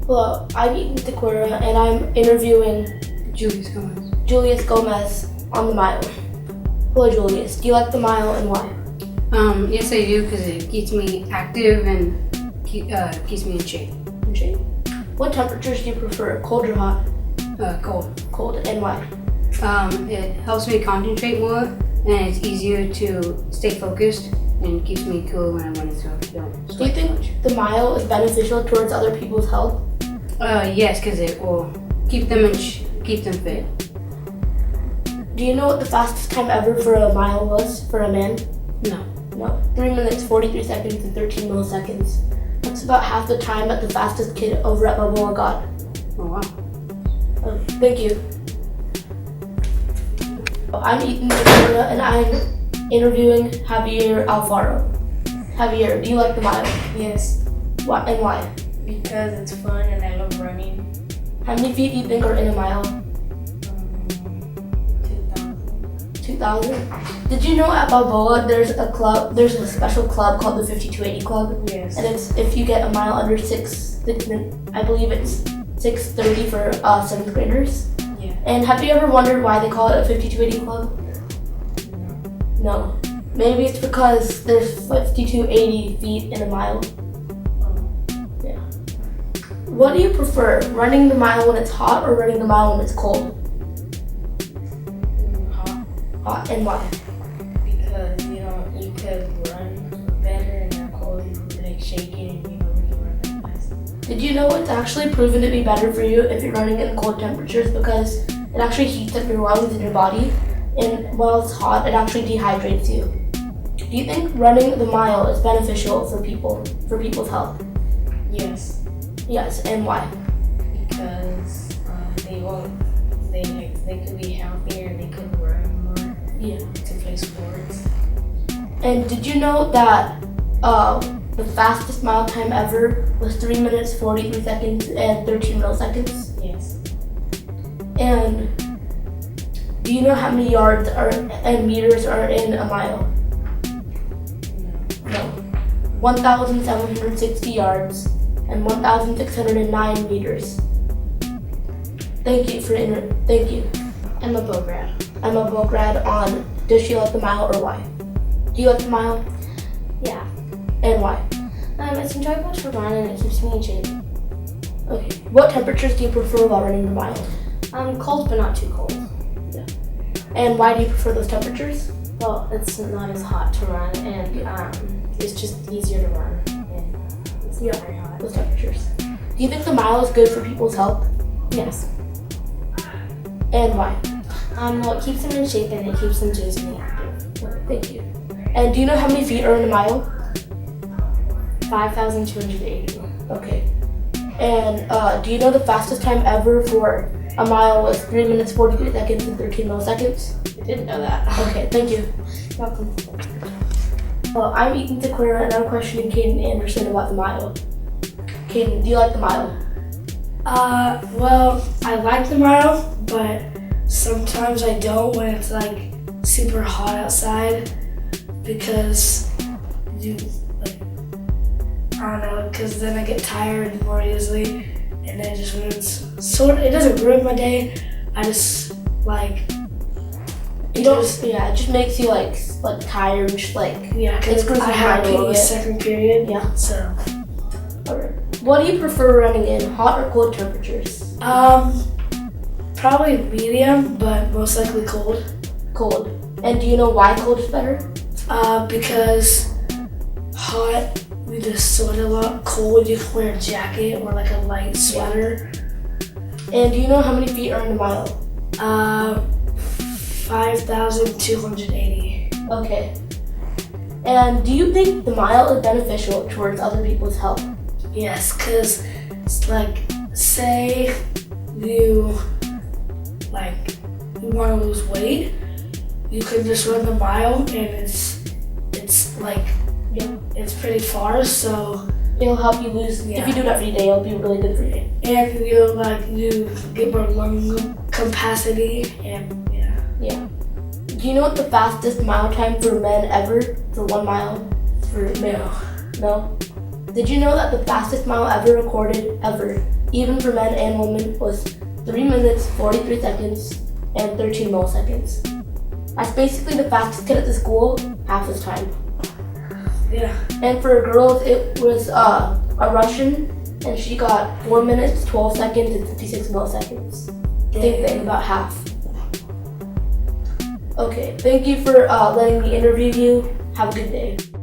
Well, I'm Ethan Tequera, and I'm interviewing Julius Gomez on the mile. Hello, Julius. Do you like the mile and why? Yes, I do, because it keeps me active and keeps me in shape. What temperatures do you prefer, cold or hot? Cold. Cold, and why? It helps me concentrate more, and it's easier to stay focused, and keeps me cool when I'm running, so I don't Do you sweat too much. think the mile is beneficial towards other people's health? Yes, because it will keep them fit. Do you know what the fastest time ever for a mile was for a man? No. No. 3 minutes, 43 seconds, and 13 milliseconds. That's about half the time that the fastest kid over at Balboa got. Oh wow. Thank you. I'm Ethan Tequera, and I'm interviewing Javier Alfaro. Javier, do you like the mile? Yes, Why and why? because it's fun and I love running. How many feet do you think are in a mile? 2,000. 2,000? Did you know at Balboa there's a special club called the 5280 Club? Yes. And it's if you get a mile under I believe it's 6:30 for 7th graders. Yeah. And have you ever wondered why they call it a 5280 Club? No. Maybe it's because there's 5280 feet in a mile. Yeah. What do you prefer, running the mile when it's hot or running the mile when it's cold? Hot. Hot, and why? Because you could run better and you're cold, you're like shaking and you can run that fast. Did you know it's actually proven to be better for you if you're running in cold temperatures because it actually heats up your lungs and your body, and while it's hot, it actually dehydrates you. Do you think running the mile is beneficial for people's health? Yes. Yes, and why? Because they could be healthier, they could run more Yeah. to play sports. And did you know that the fastest mile time ever was 3 minutes, 43 seconds, and 13 milliseconds? Yes. And do you know how many yards and meters are in a mile? No. 1,760 yards and 1,609 meters. Thank you. Emma Bograd. Emma Bograd on Does She Like the Mile or Why? Do you like the mile Yeah. and why? It's enjoyable to run and it keeps me in shape. Okay. What temperatures do you prefer while running the mile? Cold but not too cold. And why do you prefer those temperatures? Well, it's not as hot to run and it's just easier to run and it's not very hot. Those temperatures. Do you think the mile is good for people's health? Yes. And why? Well, it keeps them in shape and it keeps them physically active. Okay, thank you. And do you know how many feet are in a mile? 5,280. Okay. And do you know the fastest time ever for a mile was 3 minutes, 43 seconds, and 13 milliseconds? I didn't know that. Okay, thank you. Welcome. Well, I'm Ethan Tequera, and I'm questioning Caden Anderson about the mile. Caden, do you like the mile? Well, I like the mile, but sometimes I don't when it's like super hot outside because I don't know, because then I get tired more easily and it just ruins, it doesn't ruin my day, I just It just makes you like tired, just like yeah, because screws I your have mind a little PE bit. second period, Yeah. so. Alright. What do you prefer running in, hot or cold temperatures? Probably medium, but most likely cold. Cold. And do you know why cold is better? Because hot, we just sweat a lot. Cold, you can wear a jacket or like a light sweater. And do you know how many feet are in a mile? 5,280. Okay. And do you think the mile is beneficial towards other people's health? Yes, because it's like, say you want to lose weight, you could just run the mile and it's pretty far, so It'll help you lose. Yeah. If you do it every day, it'll be really good for you. and you get more lung capacity and Yeah. Do you know what the fastest mile time for men ever for 1 mile for male? No. Did you know that the fastest mile ever recorded ever even for men and women, was 3 minutes, 43 seconds, and 13 milliseconds. That's basically the fastest kid at the school, half his time. Yeah. And for girls, it was a Russian, and she got 4 minutes, 12 seconds, and 56 milliseconds. Same thing, about half. Okay, thank you for letting me interview you. Have a good day.